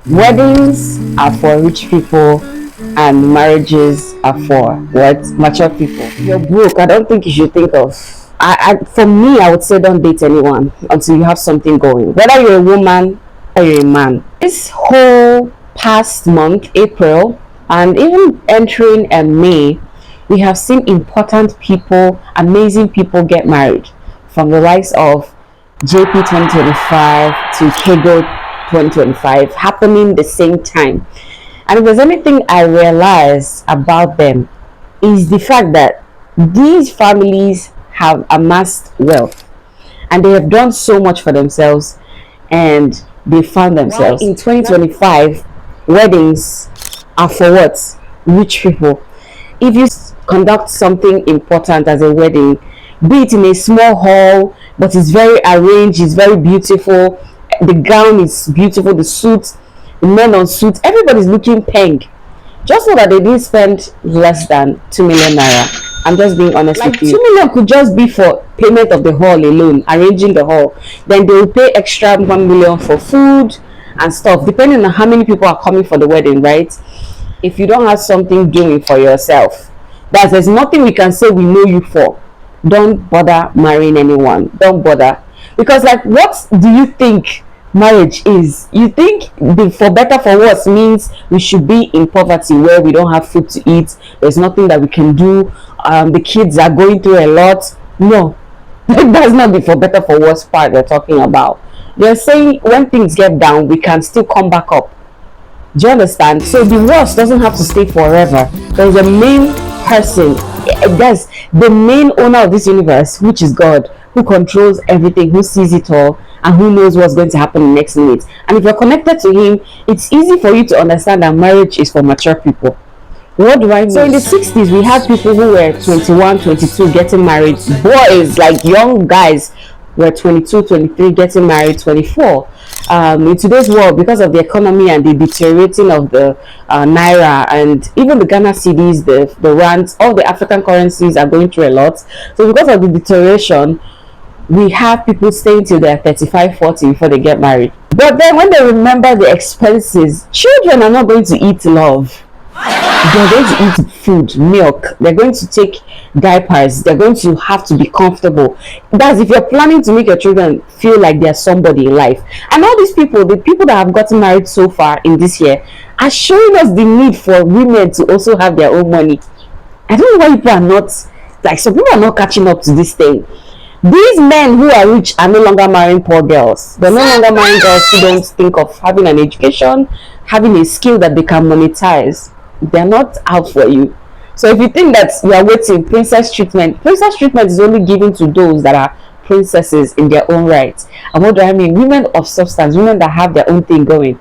Weddings are for rich people and marriages are for what? Mature people. If you're broke, I don't think you should think of. For me, I would say don't date anyone until you have something going. Whether you're a woman or you're a man. This whole past month, April, and even entering May, we have seen important people, amazing people get married, from the likes of JP 2025 to Kego 2025 happening the same time. And if there's anything I realize about them, is the fact that these families have amassed wealth and they have done so much for themselves, and they found themselves. Why in 2025 weddings are for what? Rich people. If you conduct something important as a wedding, be it in a small hall, but it's very arranged, it's very beautiful, the gown is beautiful, the suit, the men on suits, everybody's looking peng. Just know that they didn't spend less than 2 million naira. I'm just being honest with you. 2 million could just be for payment of the hall alone, arranging the hall. Then they will pay extra 1 million for food and stuff, depending on how many people are coming for the wedding, right? If you don't have something doing for yourself, there's nothing we can say we know you for. Don't bother marrying anyone. Don't bother. Because, like, what do you think marriage is? You think the for better for worse means we should be in poverty where we don't have food to eat, there's nothing that we can do, the kids are going through a lot? No. That's not the for better for worse part they're talking about. They're saying when things get down, we can still come back up. Do you understand? So the worst doesn't have to stay forever. There's a main person, there's the main owner of this universe, which is God, who controls everything, who sees it all, and who knows what's going to happen in the next minute. And if you're connected to him, it's easy for you to understand that marriage is for mature people. What do I mean? So in the 60s, we had people who were 21, 22 getting married. Boys, like young guys, were 22, 23 getting married, 24. In today's world, because of the economy and the deteriorating of the naira and even the Ghana cedis, the rands, all the African currencies are going through a lot. So because of the deterioration, we have people staying till they're 35, 40 before they get married. But then when they remember the expenses, children are not going to eat love. They're going to eat food, milk. They're going to take diapers. They're going to have to be comfortable. That's if you're planning to make your children feel like they're somebody in life. And all these people, the people that have gotten married so far in this year, are showing us the need for women to also have their own money. I don't know why people are not, like, some people are not catching up to this thing. These men who are rich are no longer marrying poor girls. They're no longer marrying girls who don't think of having an education, having a skill that they can monetize. They're not out for you. So if you think that you are waiting princess treatment is only given to those that are princesses in their own right. And what do I mean? Women of substance, women that have their own thing going.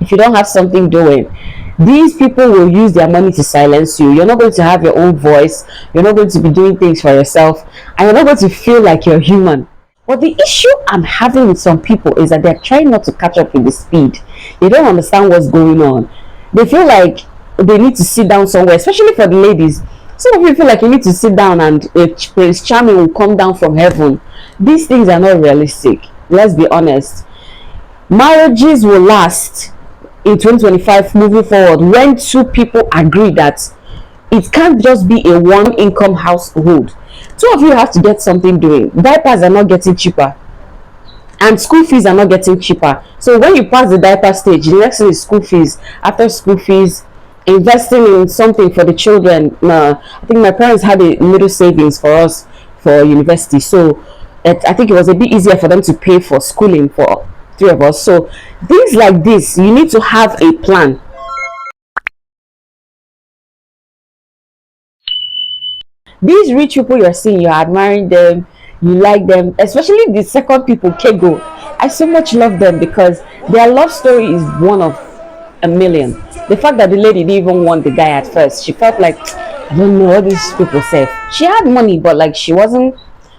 If you don't have something doing, these people will use their money to silence you. You're not going to have your own voice. You're not going to be doing things for yourself, and you're not going to feel like you're human. But the issue I'm having with some people is that they're trying not to catch up with the speed. They don't understand what's going on. They feel like they need to sit down somewhere, especially for the ladies. Some of you feel like you need to sit down and Prince Charming will come down from heaven. These things are not realistic. Let's be honest. Marriages will last in 2025 moving forward when two people agree that it can't just be a one income household. Two of you have to get something doing. Diapers are not getting cheaper, and school fees are not getting cheaper. So when you pass the diaper stage, the next thing is school fees. After school fees, investing in something for the children. I think my parents had a little savings for us for university, so I think it was a bit easier for them to pay for schooling for three of us. So things like this, you need to have a plan. These rich people you're seeing, you're admiring them, you like them, especially the second people, Kego. I so much love them because their love story is one of a million. The fact that the lady didn't even want the guy at first, she felt like, I don't know what these people say. She had money, but like she wasn't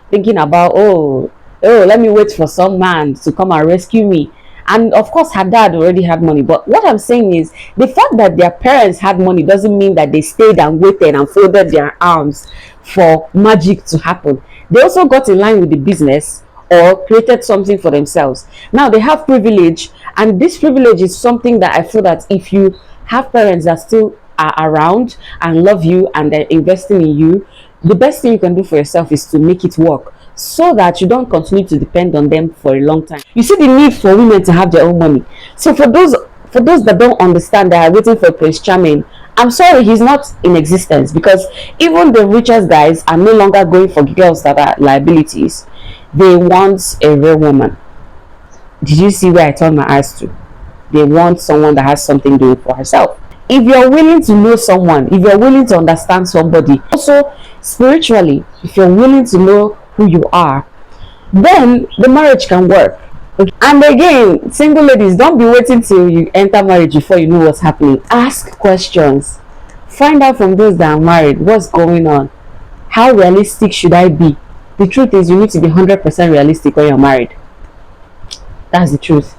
thinking about, oh, let me wait for some man to come and rescue me. And of course her dad already had money. But what I'm saying is, the fact that their parents had money doesn't mean that they stayed and waited and folded their arms for magic to happen. They also got in line with the business or created something for themselves. Now they have privilege And this privilege is something that I feel that if you have parents that still are around and love you and they're investing in you, the best thing you can do for yourself is to make it work so that you don't continue to depend on them for a long time. You see the need for women to have their own money. So for those that don't understand, that are waiting for Prince Charming, I'm sorry, he's not in existence, because even the richest guys are no longer going for girls that are liabilities. They want a real woman. Did you see where I turned my eyes to? They want someone that has something doing for herself. If you're willing to know someone, if you're willing to understand somebody, also spiritually, if you're willing to know who you are, then the marriage can work. And again, single ladies, don't be waiting till you enter marriage before you know what's happening. Ask questions. Find out from those that are married what's going on. How realistic should I be? The truth is, you need to be 100% realistic when you're married. That's the truth.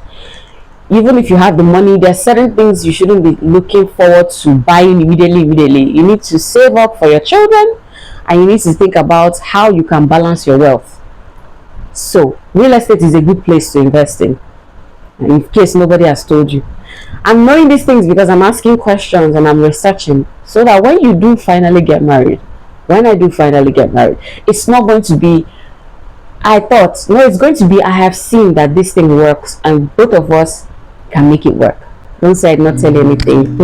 Even if you have the money, there are certain things you shouldn't be looking forward to buying immediately. You need to save up for your children, and you need to think about how you can balance your wealth. So real estate is a good place to invest in case nobody has told you. I'm knowing these things because I'm asking questions and I'm researching, so that when you do finally get married, when I do finally get married, it's not going to be I thought, no, it's going to be I have seen that this thing works and both of us can make it work. Don't say I not tell you anything.